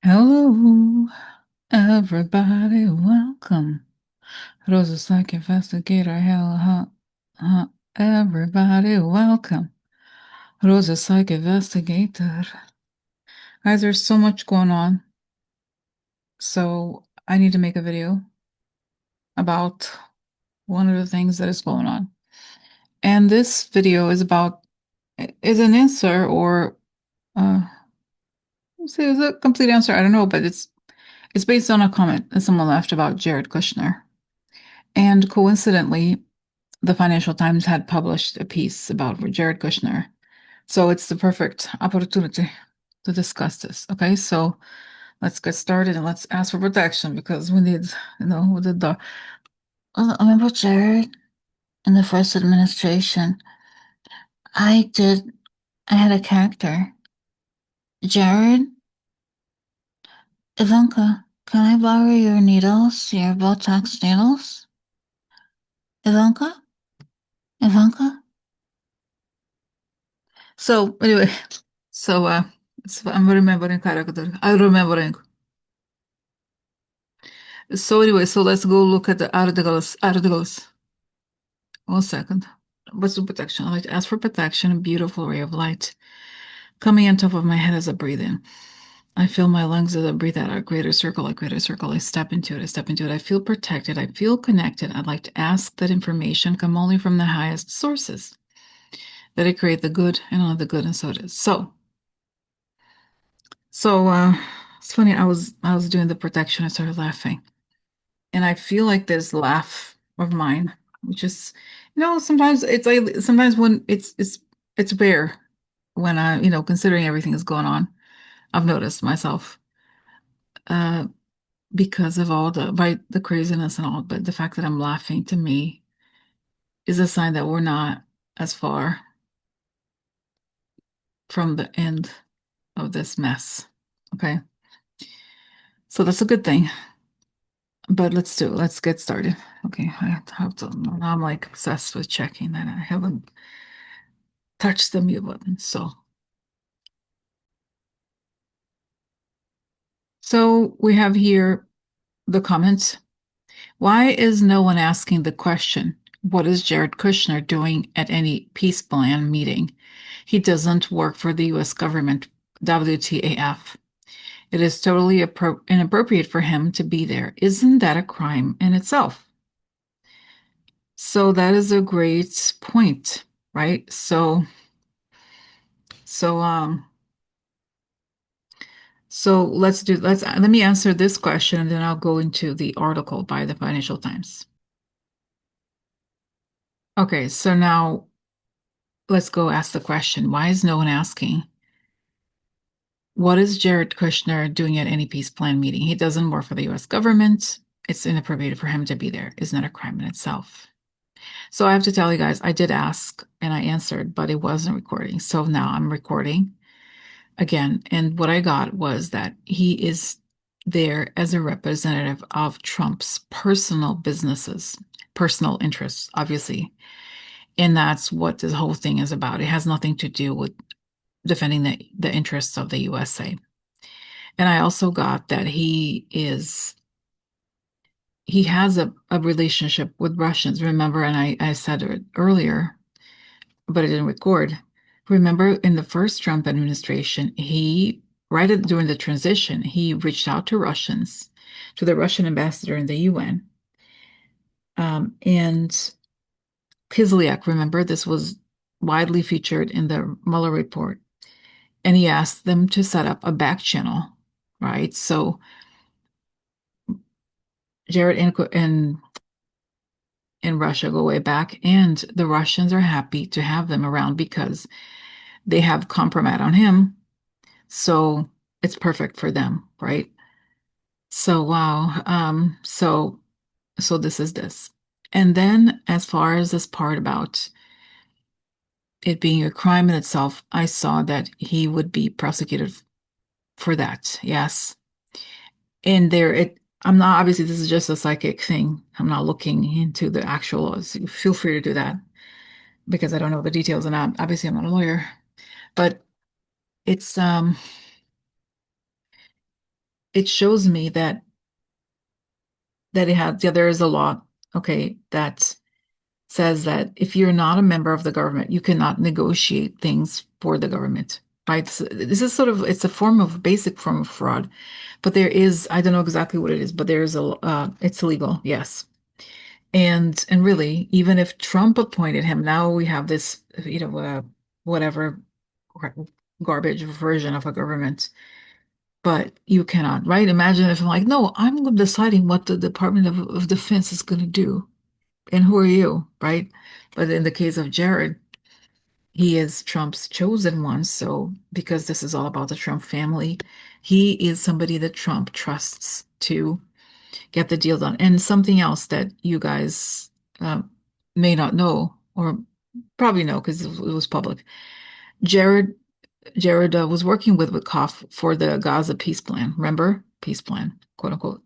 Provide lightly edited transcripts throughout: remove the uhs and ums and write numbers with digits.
Hello, everybody, welcome. Rosa Psych Investigator, everybody, welcome. Rosa Psych Investigator. Guys, there's so much going on, so I need to make a video about one of the things that is going on. And this video is an answer or, uh, say it's a complete answer, I don't know, but it's based on a comment that someone left about Jared Kushner. And coincidentally, the Financial Times had published a piece about Jared Kushner. So it's the perfect opportunity to discuss this. Okay, so let's get started and let's ask for protection because we need, we did the. I remember Jared in the first administration. I did, I had a character. Jared, Ivanka, can I borrow your needles, your Botox needles? Ivanka? Ivanka? So anyway, so I'm remembering character. I'm remembering. So anyway, so let's go look at the articles. Articles. 1 second. What's the protection? I like to ask for protection. A beautiful ray of light coming on top of my head as I breathe in. I feel my lungs as I breathe out. A greater circle, a greater circle. I step into it. I step into it. I feel protected. I feel connected. I'd like to ask that information come only from the highest sources. That I create the good and only the good, and so it is. So it's funny. I was doing the protection. I started laughing. And I feel like this laugh of mine, which is, sometimes it's like sometimes when it's rare when considering everything is going on. I've noticed myself, uh, because of all the craziness and all, but the fact that I'm laughing to me is a sign that we're not as far from the end of this mess. Okay. So that's a good thing. But let's get started. Okay, I have to now I'm like obsessed with checking that I haven't touched the mute button. So we have here the comments. Why is no one asking the question, what is Jared Kushner doing at any peace plan meeting? He doesn't work for the US government, WTAF. It is totally inappropriate for him to be there. Isn't that a crime in itself? So that is a great point, right? So so let me answer this question and then I'll go into the article by the Financial Times. Okay, so now let's go ask the question. Why is no one asking? What is Jared Kushner doing at any peace plan meeting? He doesn't work for the US government. It's inappropriate for him to be there. Isn't that a crime in itself? So I have to tell you guys, I did ask and I answered, but it wasn't recording. So now I'm recording again. And what I got was that he is there as a representative of Trump's personal businesses, personal interests, obviously. And that's what this whole thing is about. It has nothing to do with defending the interests of the USA. And I also got that he has a relationship with Russians. Remember, and I said it earlier, but I didn't record. Remember in the first Trump administration, during the transition, he reached out to Russians, to the Russian ambassador in the UN. And Kislyak, remember, this was widely featured in the Mueller report. And he asked them to set up a back channel, right? So Jared and Russia go way back, and the Russians are happy to have them around because they have compromise on him. So it's perfect for them, right? So wow. So this is this. And then as far as this part about it being a crime in itself, I saw that he would be prosecuted for that. Yes. And I'm not, obviously this is just a psychic thing. I'm not looking into the actual laws. Feel free to do that because I don't know the details and obviously I'm not a lawyer. But it's it shows me that it has, yeah, there is a law, okay, that says that if you're not a member of the government, you cannot negotiate things for the government, right? So this is sort of, it's a form of basic form of fraud, but there is, I don't know exactly what it is, but there is it's illegal, yes. And really, even if Trump appointed him, now we have this, whatever garbage version of a government, but you cannot, right? Imagine if I'm like, no, I'm deciding what the Department of Defense is going to do. And who are you, right? But in the case of Jared, he is Trump's chosen one. So, because this is all about the Trump family, he is somebody that Trump trusts to get the deal done. And something else that you guys uh, may not know, or probably know because it was public. Jared Jared was working with Witkoff for the Gaza peace plan. Remember, peace plan, quote unquote.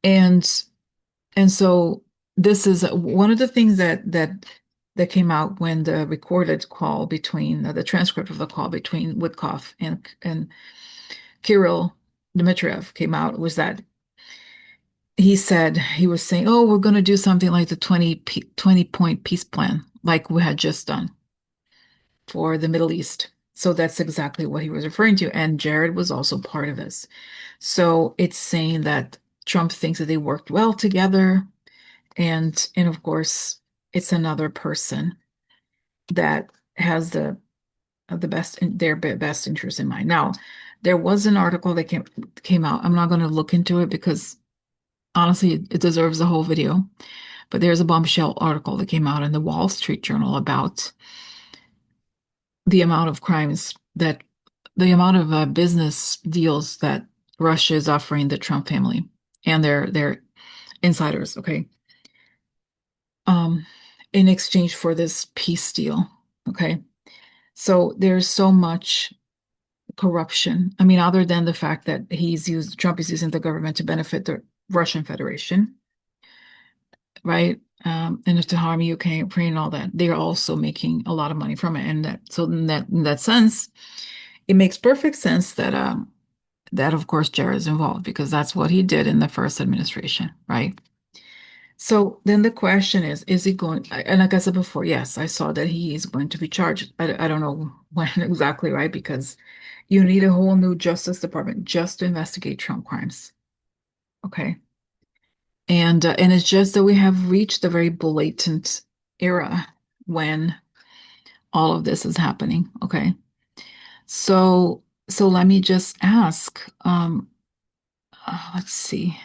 And and so this is one of the things that came out when the recorded call between the transcript of the call between Witkoff and Kirill Dmitriev came out was that he said he was saying, "Oh, we're going to do something like the 20-point peace plan, like we had just done for the Middle East." So that's exactly what he was referring to. And Jared was also part of this. So it's saying that Trump thinks that they worked well together. And of course, it's another person that has the best their best interest in mind. Now, there was an article that came out. I'm not going to look into it because honestly, it deserves a whole video. But there's a bombshell article that came out in the Wall Street Journal about the amount of crimes that the amount of business deals that Russia is offering the Trump family and their insiders, okay, um, in exchange for this peace deal, okay. So there's so much corruption. I mean, other than the fact that Trump is using the government to benefit the Russian Federation, right? And to harm UK, Ukraine, and all that. They're also making a lot of money from it, and in that sense, it makes perfect sense that of course Jared is involved because that's what he did in the first administration, right? So then the question is he going, and like I said before, yes, I saw that he is going to be charged. I don't know when exactly, right? Because you need a whole new Justice Department just to investigate Trump crimes. Okay. And it's just that we have reached a very blatant era when all of this is happening. Okay. So let me just ask, let's see.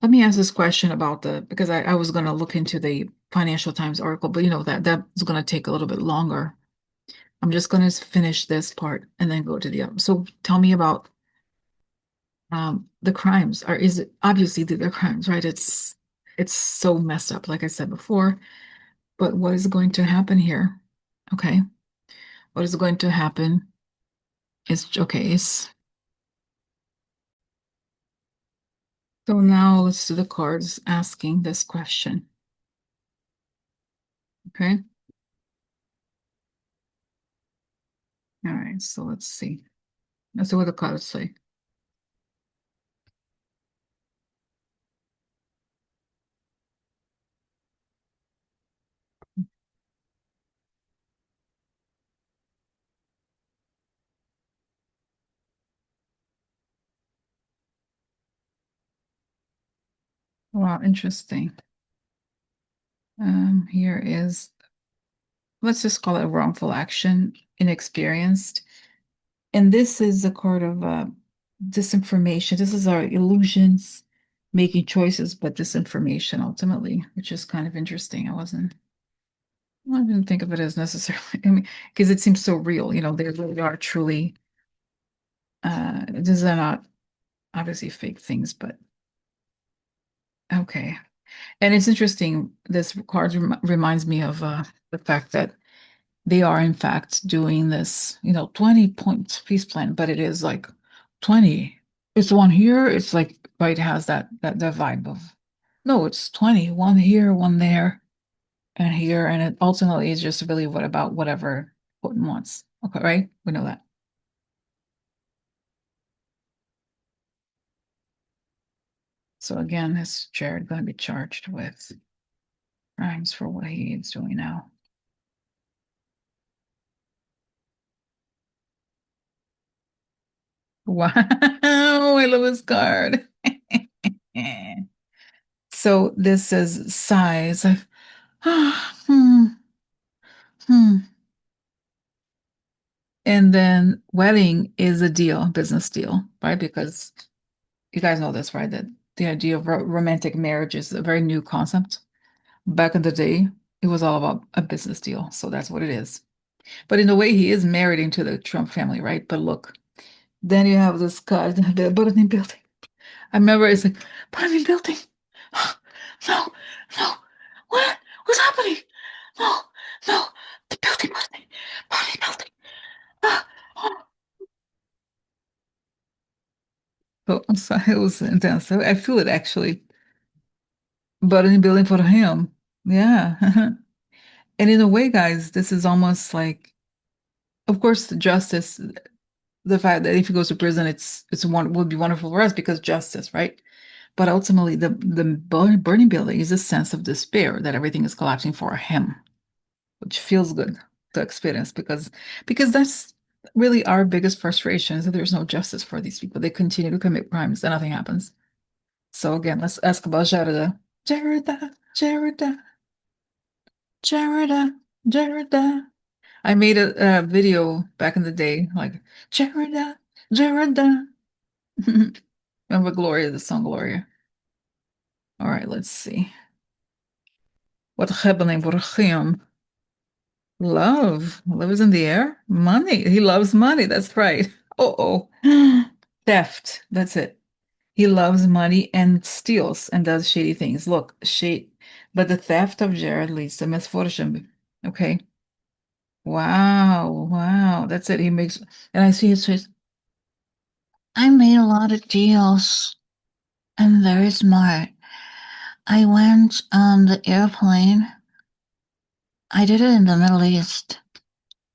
Let me ask this question about because I was going to look into the Financial Times article, but that's going to take a little bit longer. I'm just going to finish this part and then go to the other. So tell me about the crimes. Or is it obviously they're crimes, right? It's so messed up, like I said before. But what is going to happen here? Okay, what is going to happen is okay. So now let's do the cards asking this question. Okay. All right. So let's see. Let's see what the cards say. Wow, interesting. Here is, let's just call it wrongful action, inexperienced. And this is a card of disinformation. This is our illusions, making choices, but disinformation ultimately, which is kind of interesting. I didn't think of it as necessarily, I mean, because it seems so real, they really are truly, these are not obviously fake things, but okay. And it's interesting, this card reminds me of the fact that they are in fact doing this, 20-point peace plan, but it is like 20. It's one here, it's like, right, it has that vibe of, no, it's 20, one here, one there, and here, and it ultimately is just really what about whatever Putin wants. Okay, right? We know that. So again, is Jared going to be charged with crimes for what he is doing now? Wow, I love this card. So this says size. Hmm, hmm. And then wedding is a deal, business deal, right? Because you guys know this, right? That the idea of romantic marriage is a very new concept. Back in the day, it was all about a business deal. So that's what it is. But in a way, he is married into the Trump family, right? But look, then you have this card, the burning building. I remember it's like, burning building. No, no. What? What's happening? No, no. The building, burning building. Ah, oh. Oh, I'm sorry, it was intense. I feel it actually. Burning building for him. Yeah. And in a way, guys, this is almost like, of course, the justice, the fact that if he goes to prison, it's one would be wonderful for us because justice, right? But ultimately, the burning building is a sense of despair that everything is collapsing for him, which feels good to experience because that's really our biggest frustration is that there's no justice for these people. They continue to commit crimes and nothing happens. So again, let's ask about Jarida. Jarida, Jarida, Jarida, Jarida. I made a video back in the day, like Jarida, Jarida. Remember Gloria, the song Gloria. All right, let's see. What happening for him? Love. Love is in the air. Money. He loves money. That's right. Oh. Theft. That's it. He loves money and steals and does shady things. Look, shade. But the theft of Jared leads to misfortune. Okay. Wow. Wow. That's it. He makes, and I see his face. I made a lot of deals. I'm very smart. I went on the airplane. I did it in the Middle East.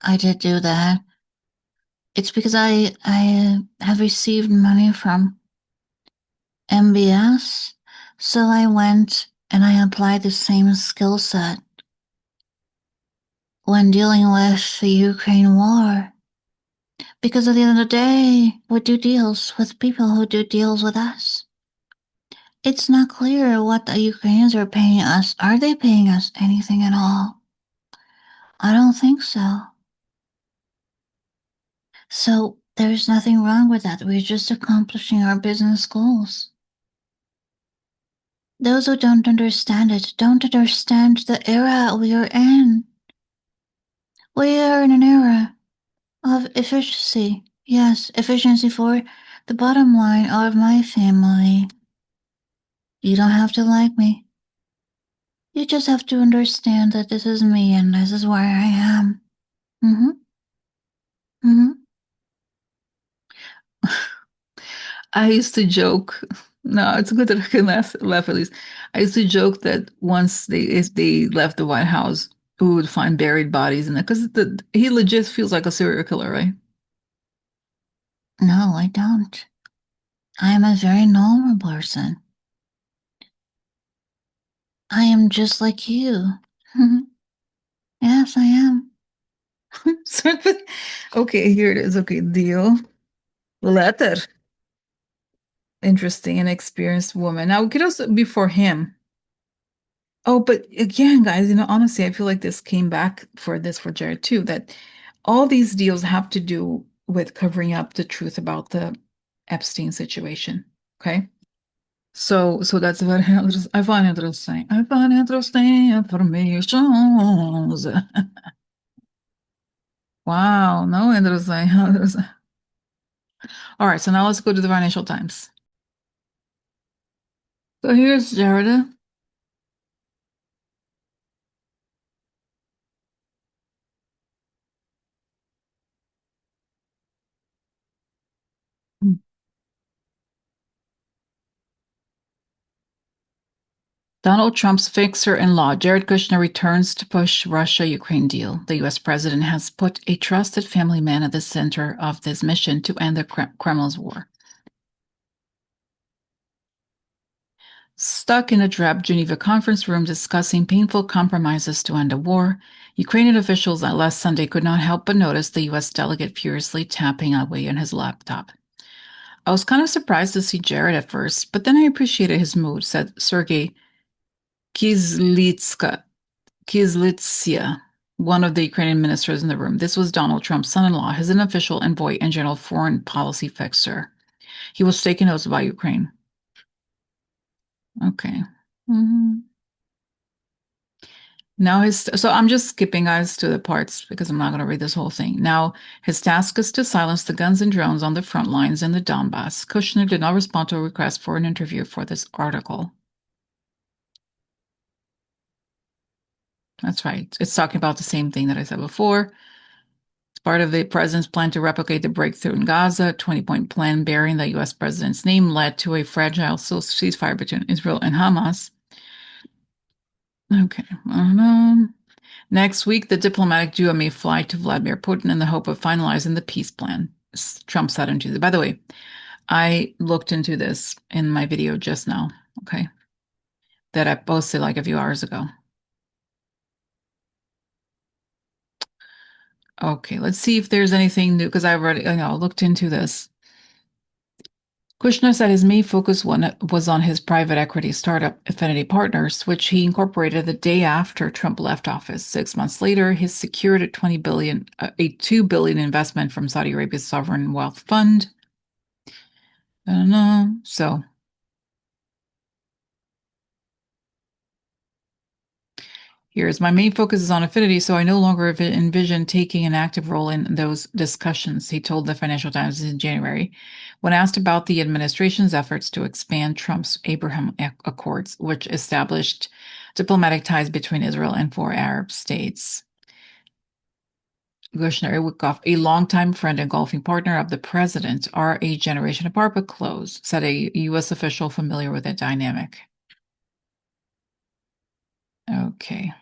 I did do that. It's because I have received money from MBS, so I went and I applied the same skill set when dealing with the Ukraine war. Because at the end of the day, we do deals with people who do deals with us. It's not clear what the Ukrainians are paying us. Are they paying us anything at all? I don't think so. So there's nothing wrong with that. We're just accomplishing our business goals. Those who don't understand it don't understand the era we are in. We are in an era of efficiency. Yes, efficiency for the bottom line of my family. You don't have to like me. You just have to understand that this is me and this is where I am. Mm-hmm. Mm-hmm. I used to joke. No, it's good that I can laugh at least. I used to joke that once if they left the White House, we would find buried bodies in it because he legit feels like a serial killer, right? No, I don't. I am a very normal person. I am just like you. Yes, I am. Okay, here it is. Okay, deal. Letter. Interesting and experienced woman. Now, it could also be for him. Oh, but again, guys, honestly, I feel like this came back for this for Jared too, that all these deals have to do with covering up the truth about the Epstein situation. Okay. So that's very interesting. I find interesting. I find interesting information. Wow, no interesting. All right, so now let's go to the Financial Times. So here's Jared. Donald Trump's fixer-in-law, Jared Kushner, returns to push Russia-Ukraine deal. The U.S. president has put a trusted family man at the center of this mission to end the Kremlin's war. Stuck in a drab Geneva conference room discussing painful compromises to end a war, Ukrainian officials last Sunday could not help but notice the U.S. delegate furiously tapping away on his laptop. I was kind of surprised to see Jared at first, but then I appreciated his mood, said Sergei Kizlytsia, one of the Ukrainian ministers in the room. This was Donald Trump's son-in-law, his unofficial envoy and general foreign policy fixer. He was taking notes about Ukraine. Okay. Mhm. So I'm just skipping guys to the parts because I'm not going to read this whole thing. Now, his task is to silence the guns and drones on the front lines in the Donbass. Kushner did not respond to a request for an interview for this article. That's right. It's talking about the same thing that I said before. It's part of the president's plan to replicate the breakthrough in Gaza. 20-point plan bearing the U.S. president's name led to a fragile ceasefire between Israel and Hamas. Okay. Next week, the diplomatic duo may fly to Vladimir Putin in the hope of finalizing the peace plan, Trump said on Tuesday. By the way, I looked into this in my video just now, okay, that I posted like a few hours ago. Okay, let's see if there's anything new because I've already, looked into this. Kushner said his main focus was on his private equity startup Affinity Partners, which he incorporated the day after Trump left office. 6 months later, he secured a $2 billion investment from Saudi Arabia's sovereign wealth fund. I don't know. So here's my main focus is on Affinity, so I no longer envision taking an active role in those discussions, he told the Financial Times in January. When asked about the administration's efforts to expand Trump's Abraham Accords, which established diplomatic ties between Israel and four Arab states. Kushner, a longtime friend and golfing partner of the president, are a generation apart but close, said a U.S. official familiar with the dynamic. Okay.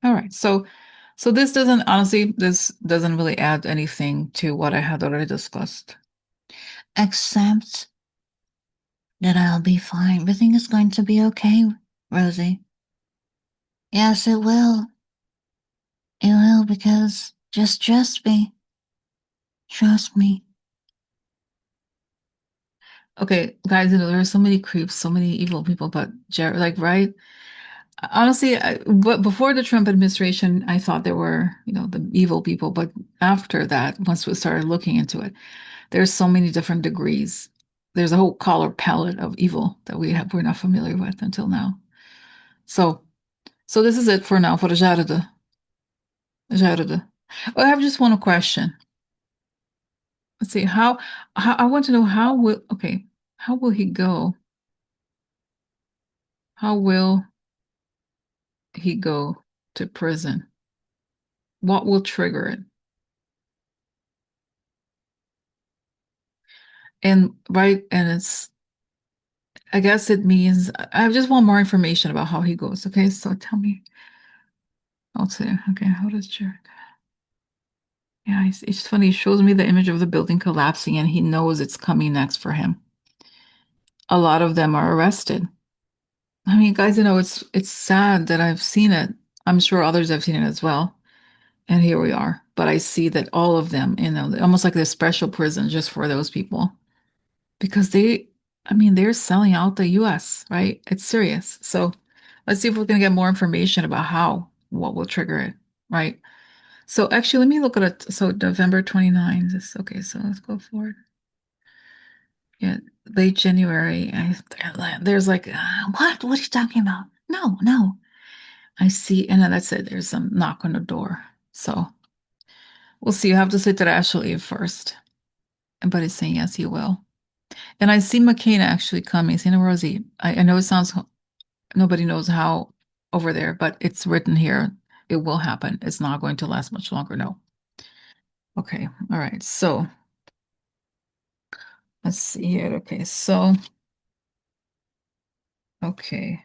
All right. So this doesn't really add anything to what I had already discussed. Except that I'll be fine. Everything is going to be okay, Rosie. Yes, it will. It will because just trust me. Trust me. Okay, guys, there are so many creeps, so many evil people, but Jared, like, right? Honestly, but before the Trump administration, I thought there were, the evil people, but after that, once we started looking into it, there's so many different degrees. There's a whole color palette of evil that we're not familiar with until now. So so this is it for now for the Jared. Jared. Oh, I have just one question. Let's see how I want to know how will he go? How will he go to prison? What will trigger it? And right, and I guess it means I just want more information about how he goes. Okay, so tell me. I'll say, okay, how does Jared? Yeah, it's funny. He shows me the image of the building collapsing and he knows it's coming next for him. A lot of them are arrested. I mean, guys, it's sad that I've seen it. I'm sure others have seen it as well. And here we are. But I see that all of them, almost like this special prison just for those people. Because they're selling out the US, right? It's serious. So let's see if we're gonna get more information about what will trigger it, right? So actually, let me look at it. So November 29th. Okay, so let's go forward. Yeah, late January. There's like, what? What are you talking about? No, no. I see, and then that's it. There's some knock on the door. So we'll see. You have to sit to Ashley first. But he's saying yes, he will. And I see McCain actually coming. See, Rosie. I know it sounds nobody knows how over there, but it's written here. It will happen. It's not going to last much longer. No. Okay. All right. So let's see here. Okay. So, okay.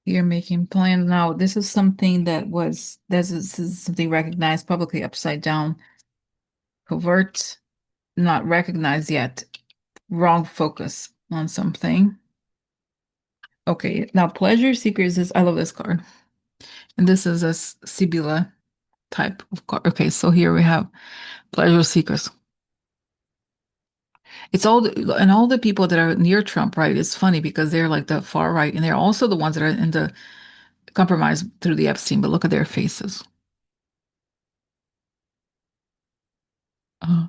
You're making plans now. This is something that was this is something recognized publicly upside down, covert, not recognized yet. Wrong focus on something. Okay, now pleasure seekers is I love this card. And this is a Sibila type of card. Okay, so here we have pleasure seekers. It's and all the people that are near Trump, right? It's funny because they're like the far right, and they're also the ones that are in the compromise through the Epstein. But look at their faces. Uh,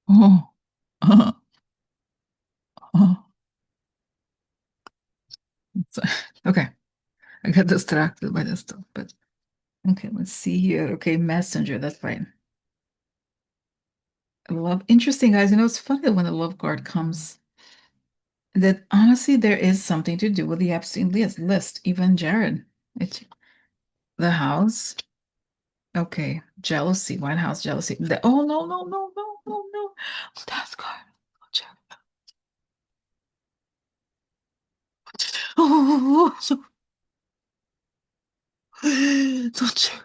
oh, uh, uh. So- okay, I got distracted by this stuff, but okay, let's see here. Okay, messenger. That's fine. Love, interesting, guys. You know, it's funny that when the love card comes, that honestly there is something to do with the Epstein list. Even Jared, it's the house. Okay, jealousy, White House jealousy. Oh no, no, no, no, no, no. That's good. Oh, Jared. Oh, so, so Jared.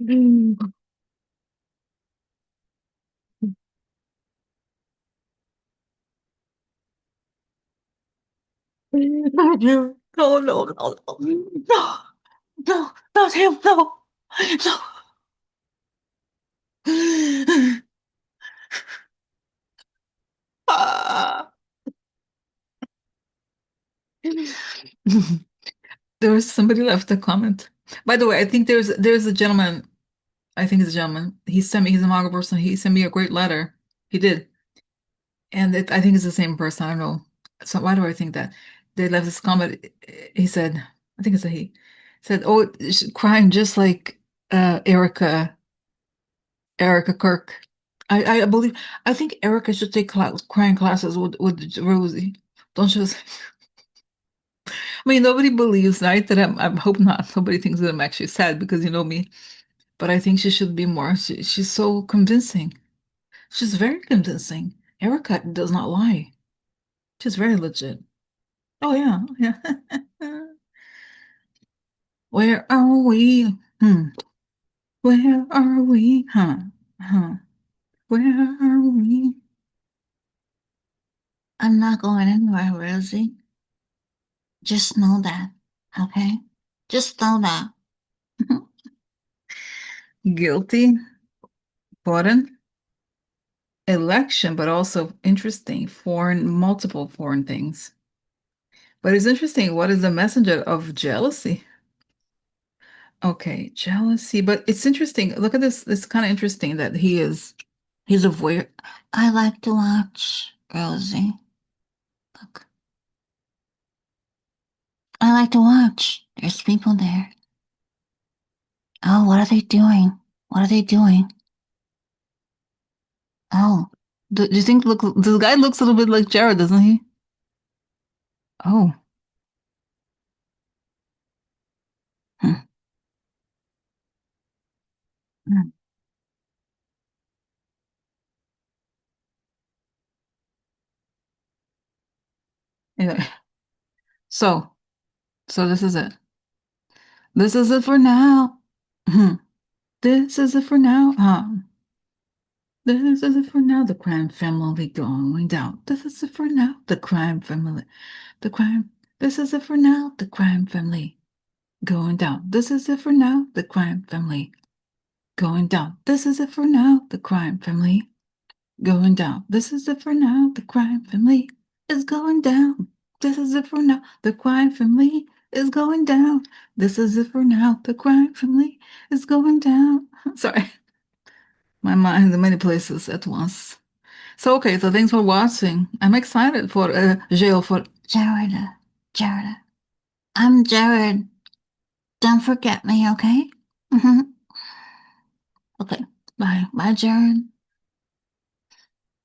No, Jared. No, no, no, no, no, no, not him, no, no. Ah. There was somebody left a comment. By the way, I think there's a gentleman. I think it's a gentleman. He sent me. He's a Maga person. He sent me a great letter. He did, and I think it's the same person. I don't know. So why do I think that? They left this comment. He said, I think it's a he. Said, "Oh, she's crying just like Erica Kirk." I believe. I think Erica should take crying classes with Rosie. Don't you? I mean, nobody believes, right? That I hope not. Nobody thinks that I'm actually sad because you know me. But I think she should be more. She's so convincing. She's very convincing. Erica does not lie. She's very legit. Oh yeah, yeah. Where are we? Hmm. Where are we? Huh? Huh? Where are we? I'm not going anywhere, Rosie. Just know that, okay? Just know that. Guilty, important, election, but also interesting, foreign, multiple foreign things. But it's interesting. What is the messenger of jealousy? Okay, jealousy. But it's interesting. Look at this. It's kind of interesting that he's a voyeur. I like to watch, Rosie. Look, I like to watch. There's people there. Oh, what are they doing? What are they doing? Oh, do you think this guy looks a little bit like Jared, doesn't he? Oh, hmm. Hmm. Anyway, so so this is it. This is it for now. Hmm. This is it for now. This is it for now. The crime family going down. This is it for now. The crime family. The crime. This is it for now. The crime family going down. This is it for now. The crime family going down. This is it for now. The crime family going down. This is it for now. The crime family is going down. This is it for now. The crime family is going down. This is it for now. The crime family is going down. Sorry, my mind in many places at once. So, okay, so thanks for watching. I'm excited for jail for Jared. Jared. I'm Jared. Don't forget me, okay? Okay. Bye. Bye, Jared.